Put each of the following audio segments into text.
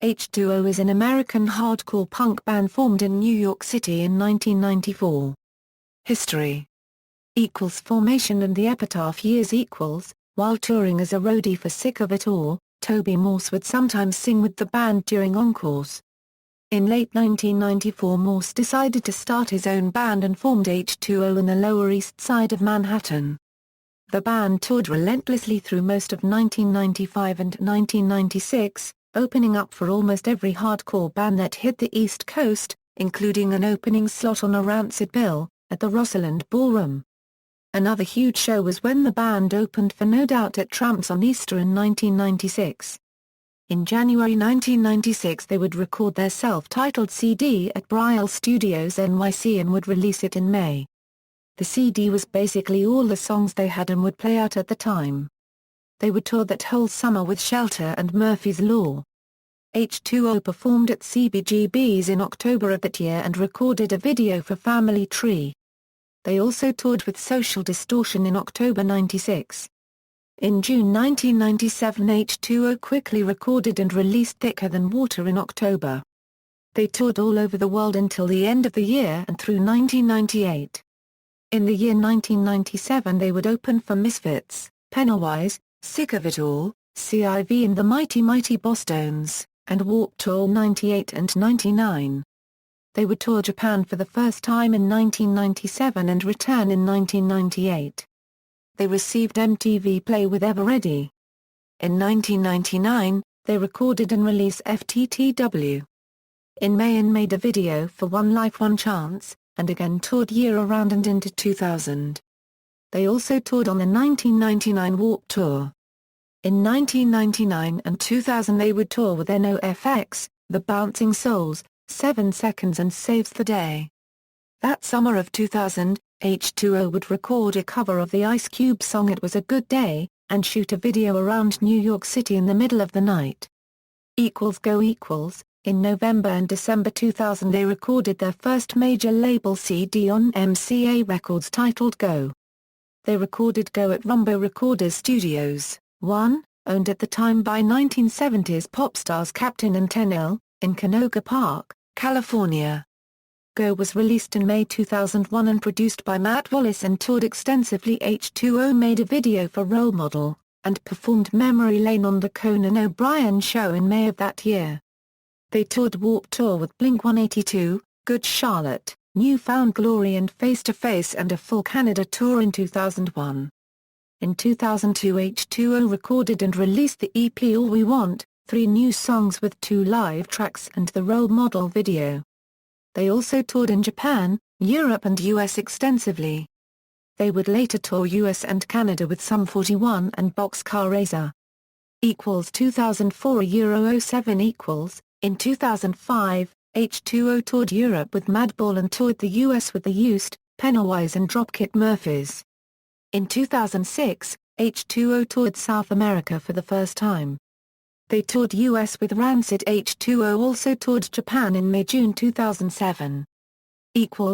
H2O is an American hardcore punk band formed in New York City in 1994. History Formation and the epitaph years. While touring as a roadie for Sick of It All, Toby Morse would sometimes sing with the band during encores. In late 1994 Morse decided to start his own band and formed H2O in the Lower East Side of Manhattan. The band toured relentlessly through most of 1995 and 1996, opening up for almost every hardcore band that hit the East Coast, including an opening slot on a Rancid bill, at the Rosalind Ballroom. Another huge show was when the band opened for No Doubt at Tramps on Easter in 1996. In January 1996 they would record their self-titled CD at Brielle Studios NYC and would release it in May. The CD was basically all the songs they had and would play out at the time. They would tour that whole summer with Shelter and Murphy's Law. H2O performed at CBGB's in October of that year and recorded a video for Family Tree. They also toured with Social Distortion in October '96. In June 1997 H2O quickly recorded and released Thicker Than Water in October. They toured all over the world until the end of the year and through 1998. In the year 1997 they would open for Misfits, Pennywise, Sick of It All, CIV and the Mighty Mighty Bosstones, and Warped Tour 98 and 99. They would tour Japan for the first time in 1997 and return in 1998. They received MTV Play with Ever Ready. In 1999, they recorded and released FTTW. In May and made a video for One Life One Chance, and again toured year-round and into 2000. They also toured on the 1999 Warped Tour. In 1999 and 2000 they would tour with NOFX, The Bouncing Souls, 7 Seconds and Saves the Day. That summer of 2000, H2O would record a cover of the Ice Cube song It Was a Good Day, and shoot a video around New York City in the middle of the night. Go! In November and December 2000 they recorded their first major label CD on MCA Records titled Go. They recorded Go at Rumbo Recorders Studios, 1, owned at the time by 1970s pop stars Captain and Tenille, in Canoga Park, California. Go was released in May 2001 and produced by Matt Wallace and toured extensively. H2O made a video for Role Model, and performed Memory Lane on the Conan O'Brien Show in May of that year. They toured Warped Tour with Blink-182, Good Charlotte, New Found Glory and Face to Face and a full Canada tour in 2001. In 2002 H2O recorded and released the EP All We Want, 3 new songs with 2 live tracks and the Role Model video. They also toured in Japan, Europe and US extensively. They would later tour US and Canada with Sum 41 and Boxcar Racer. 2004 07 In 2005, H2O toured Europe with Madball and toured the US with The Used, Pennywise and Dropkick Murphys. In 2006, H2O toured South America for the first time. They toured US with Rancid. H2O also toured Japan in May-June 2007.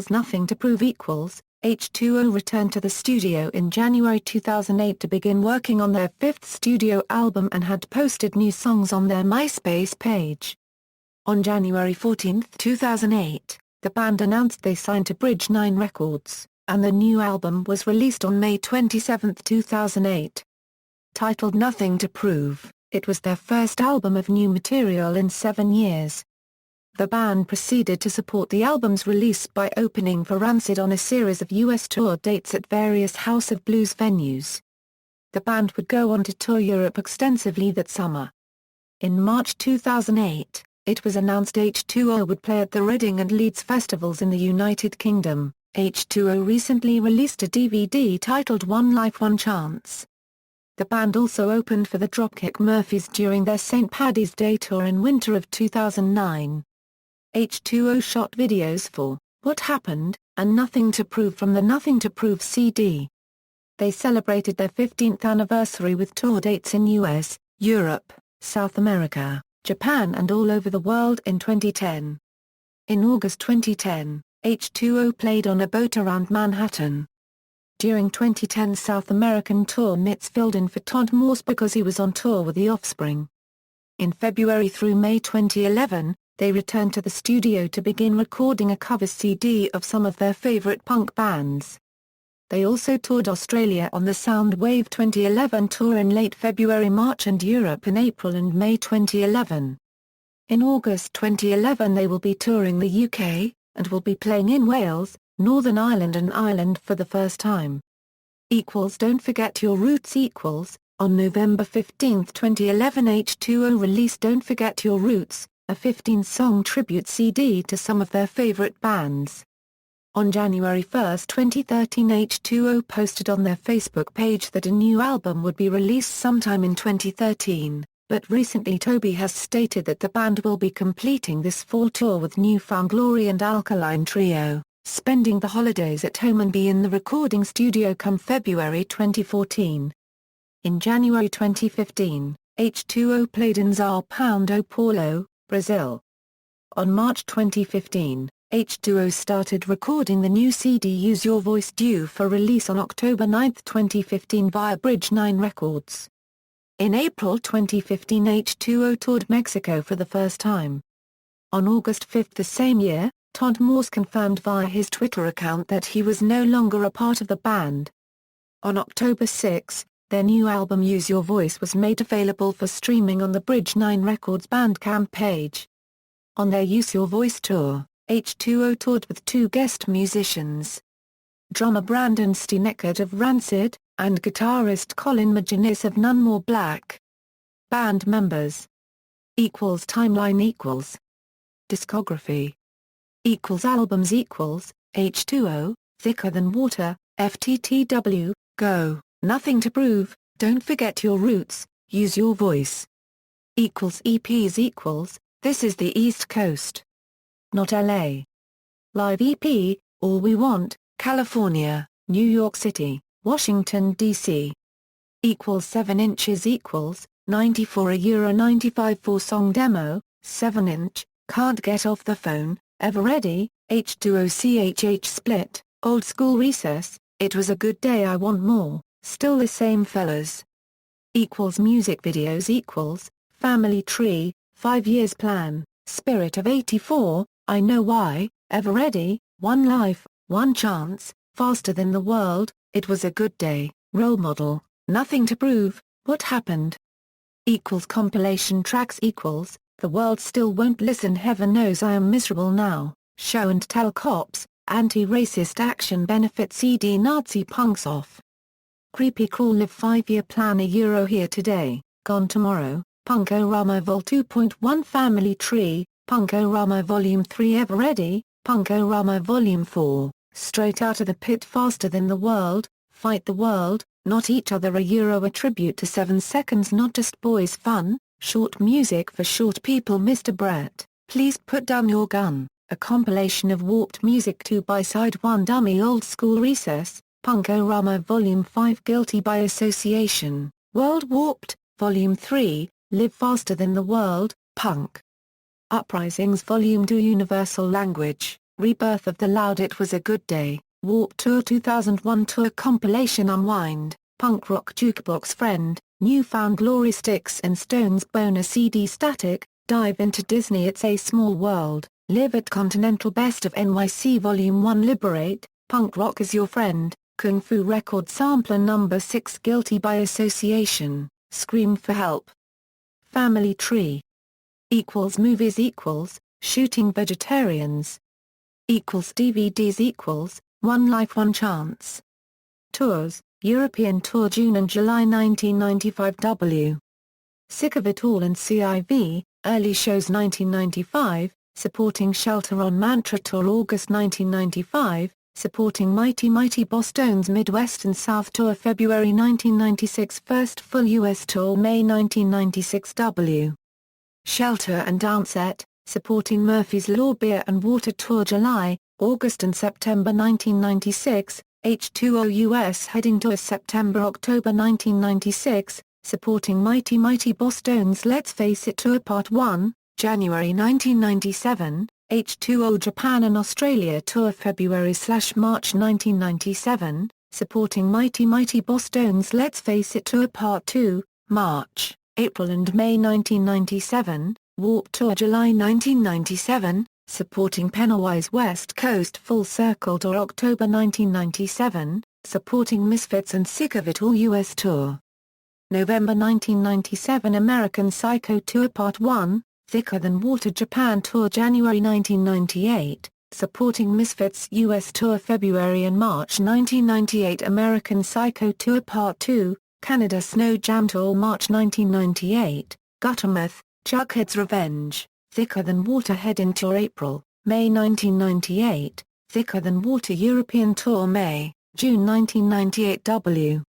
Nothing to Prove. H2O returned to the studio in January 2008 to begin working on their 5th studio album and had posted new songs on their MySpace page. On January 14, 2008, the band announced they signed to Bridge 9 Records, and the new album was released on May 27, 2008. Titled Nothing to Prove, it was their first album of new material in 7 years. The band proceeded to support the album's release by opening for Rancid on a series of US tour dates at various House of Blues venues. The band would go on to tour Europe extensively that summer. In March 2008, it was announced H2O would play at the Reading and Leeds festivals in the United Kingdom. H2O recently released a DVD titled One Life One Chance. The band also opened for the Dropkick Murphys during their St. Paddy's Day tour in winter of 2009. H2O shot videos for What Happened and Nothing to Prove from the Nothing to Prove CD. They celebrated their 15th anniversary with tour dates in US, Europe, South America, Japan and all over the world in 2010. In August 2010, H2O played on a boat around Manhattan. During 2010's South American tour Mitz filled in for Todd Morse because he was on tour with The Offspring. In February through May 2011, they returned to the studio to begin recording a cover CD of some of their favorite punk bands. They also toured Australia on the Soundwave 2011 tour in late February-March and Europe in April and May 2011. In August 2011 they will be touring the UK, and will be playing in Wales, Northern Ireland and Ireland for the first time. Don't Forget Your Roots. On November 15, 2011 H2O released Don't Forget Your Roots, a 15-song tribute CD to some of their favorite bands. On January 1, 2013 H2O posted on their Facebook page that a new album would be released sometime in 2013, but recently Toby has stated that the band will be completing this fall tour with New Found Glory and Alkaline Trio, spending the holidays at home and be in the recording studio come February 2014. In January 2015, H2O played in São Paulo, Brazil. On March 2015, H2O started recording the new CD Use Your Voice, due for release on October 9, 2015 via Bridge 9 Records. In April 2015 H2O toured Mexico for the first time. On August 5 the same year, Todd Morse confirmed via his Twitter account that he was no longer a part of the band. On October 6, their new album Use Your Voice was made available for streaming on the Bridge 9 Records Bandcamp page. On their Use Your Voice tour, H2O toured with two guest musicians. Drummer Brandon Steineckert of Rancid, and guitarist Colin McGuinness of None More Black. Band members. Timeline. Discography. Albums. H2O, Thicker Than Water, FTTW, Go, Nothing to Prove, Don't Forget Your Roots, Use Your Voice. EPs. This Is the East Coast. Not LA. Live EP, All We Want, California, New York City, Washington, D.C. 7 inches. 94 euro 95 4-song demo, 7-inch, Can't Get Off the Phone, Ever Ready, H2O CHH Split, Old School Recess, It Was a Good Day I Want More, Still the Same Fellas. Music videos. Family Tree, 5 Years Plan, Spirit of 84, I Know Why, Ever Ready, One Life, One Chance, Faster Than the World, It Was a Good Day, Role Model, Nothing to Prove, What Happened. Compilation tracks. The World Still Won't Listen, Heaven Knows I Am Miserable Now, Show and Tell Cops, Anti-Racist Action Benefit CD Nazi Punks Off. Creepy Crawl Live 5-Year Plan Euro Here Today, Gone Tomorrow, Punk-O-Rama Vol 2.1 Family Tree, Punk-O-Rama Volume 3 Ever Ready, Punk-O-Rama Volume 4, Straight Outta the Pit Faster Than the World, Fight the World, Not Each Other a tribute to 7 Seconds Not Just Boys Fun, Short Music for Short People Mr. Brett, Please Put Down Your Gun, a compilation of Warped Music 2 by Side 1 Dummy Old School Recess, Punk-O-Rama Volume 5 Guilty by Association, World Warped, Volume 3, Live Faster Than the World, Punk. Uprisings Volume 2 Universal Language, Rebirth of the Loud It Was a Good Day, Warped Tour 2001 Tour Compilation Unwind, Punk Rock Jukebox Friend, New Found Glory Sticks and Stones Bonus CD Static, Dive into Disney It's a Small World, Live at Continental Best of NYC Volume 1 Liberate, Punk Rock Is Your Friend, Kung Fu Record Sampler No. 6 Guilty by Association, Scream for Help. Family Tree. Movies. Shooting Vegetarians. DVDs. One Life One Chance. Tours, European Tour June and July 1995 W. Sick of It All and CIV, Early Shows 1995, supporting Shelter on Mantra Tour August 1995, supporting Mighty Mighty Bosstones Midwest and South Tour February 1996 First full US tour May 1996 W. Shelter and Downset, supporting Murphy's Law Beer and Water Tour July, August and September 1996, H2O US Heading Tour September-October 1996, supporting Mighty Mighty Bosstones Let's Face It Tour Part 1, January 1997, H2O Japan and Australia Tour February/March 1997, supporting Mighty Mighty Bosstones Let's Face It Tour Part 2, March. April and May 1997, Warped Tour July 1997, supporting Pennywise West Coast Full Circle Tour October 1997, supporting Misfits and Sick of It All US Tour. November 1997 American Psycho Tour Part 1, Thicker Than Water Japan Tour January 1998, supporting Misfits US Tour February and March 1998 American Psycho Tour Part 2, Canada Snow Jam Tour March 1998, Guttermouth, Jughead's Revenge, Thicker Than Water Head-In Tour April, May 1998, Thicker Than Water European Tour May, June 1998 W.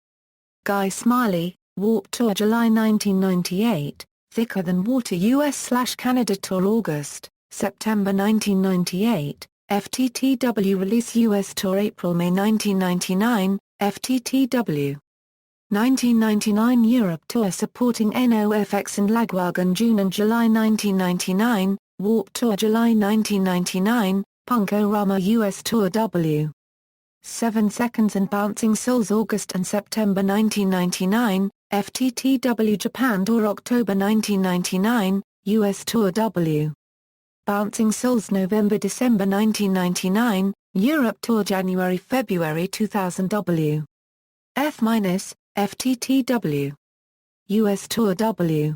Guy Smiley, Warped Tour July 1998, Thicker Than Water US/Canada Tour August, September 1998, FTTW Release US Tour April-May 1999, FTTW. 1999 Europe Tour supporting NOFX and Lagwagon June and July 1999, Warped Tour July 1999, Punk-O-Rama US Tour W. 7 Seconds and Bouncing Souls August and September 1999, FTTW Japan Tour October 1999, US Tour W. Bouncing Souls November-December 1999, Europe Tour January-February 2000 W. F-, FTTW. US Tour W.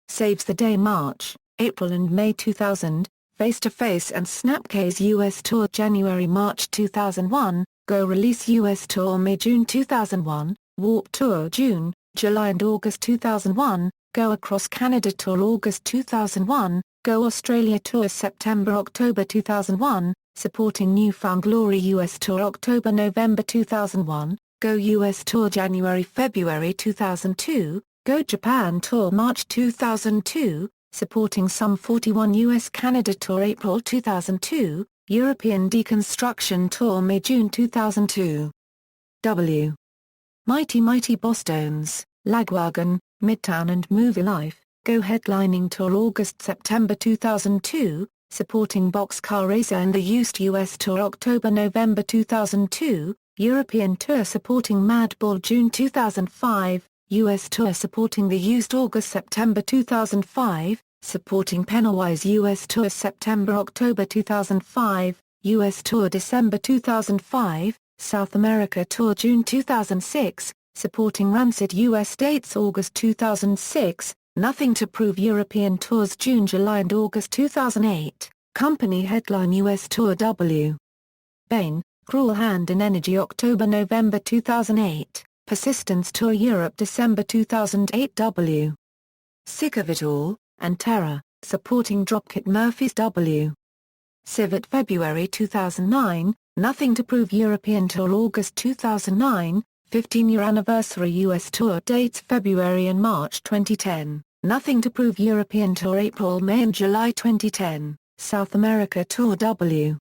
Saves the Day March, April and May 2000, Face to Face and Snapcase US Tour January-March 2001, Go Release US Tour May-June 2001, Warped Tour June, July and August 2001, Go Across Canada Tour August 2001, Go Australia Tour September-October 2001, supporting New Found Glory US Tour October-November 2001, Go US Tour January-February 2002, Go Japan Tour March 2002, supporting Sum 41 US-Canada Tour April 2002, European Deconstruction Tour May-June 2002. W. Mighty Mighty Bosstones, Lagwagon, Midtown and Movie Life, Go Headlining Tour August-September 2002, supporting Boxcar Racer and the Used US Tour October-November 2002, European Tour supporting Madball June 2005, US Tour supporting the Used August-September 2005, supporting Pennywise US Tour September-October 2005, US Tour December 2005, South America Tour June 2006, supporting Rancid US dates August 2006, Nothing to Prove European Tours June, July and August 2008, Company Headline US Tour W. Bane, Cruel Hand and Energy October-November 2008, Persistence Tour Europe December 2008 W. Sick of It All, and Terror, supporting Dropkick Murphys W. Civet February 2009, Nothing to Prove European Tour August 2009, 15-year anniversary US Tour dates February and March 2010, Nothing to Prove European Tour April, May and July 2010, South America Tour W.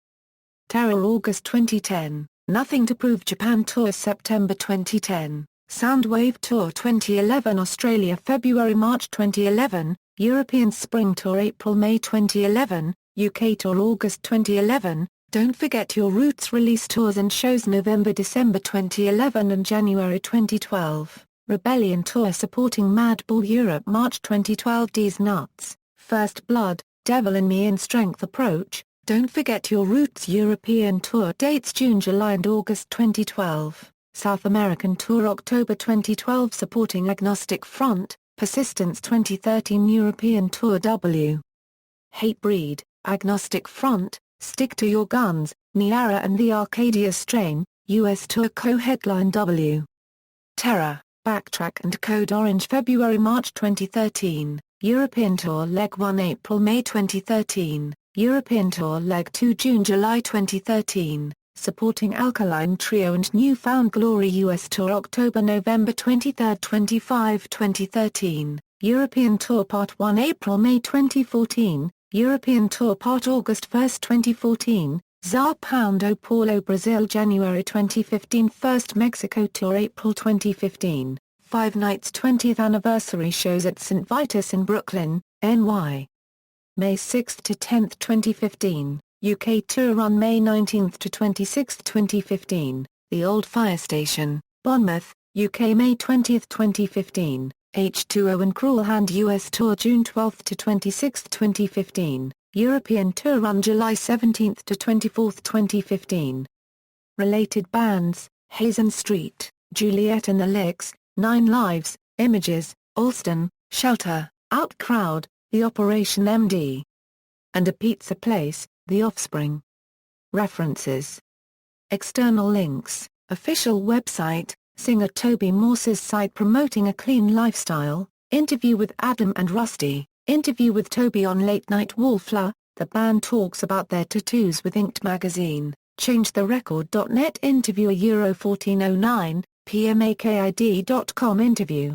Terror August 2010, Nothing to Prove Japan Tour September 2010, Soundwave Tour 2011 Australia February-March 2011, European Spring Tour April-May 2011, UK Tour August 2011, Don't Forget Your Roots release tours and shows November-December 2011 and January 2012, Rebellion Tour supporting Madball Europe March 2012 D's Nuts, First Blood, Devil in Me and Strength Approach, Don't Forget Your Roots European Tour dates June, July and August 2012, South American Tour October 2012 supporting Agnostic Front, Persistence 2013 European Tour W. Hatebreed, Agnostic Front, Stick to Your Guns, Niara and the Arcadia Strain, US Tour co-headline W. Terror, Backtrack and Code Orange February-March 2013, European Tour Leg 1 April-May 2013, European Tour Leg 2 June-July 2013, supporting Alkaline Trio and New Found Glory US Tour October-November 23-25 2013, European Tour Part 1 April-May 2014, European Tour Part August 1 2014, Sao Paulo Brazil January 2015 First Mexico Tour April 2015, 5 nights 20th anniversary shows at St. Vitus in Brooklyn, NY. May 6 to 10 2015. UK Tour run May 19 to 26, 2015, The Old Fire Station, Bournemouth, UK May 20, 2015, H2O and Cruel Hand US Tour June 12 to 26, 2015, European Tour run July 17 to 24, 2015. Related bands, Hazen Street, Juliet and the Licks, Nine Lives, Images, Alston, Shelter, Out Crowd, The Operation MD. And A Pizza Place, The Offspring. References. External links, official website, singer Toby Morse's site promoting a clean lifestyle, interview with Adam and Rusty, interview with Toby on Late Night Wallflower, the band talks about their tattoos with Inked magazine, ChangeTheRecord.net interview a Euro 1409, pmakid.com interview.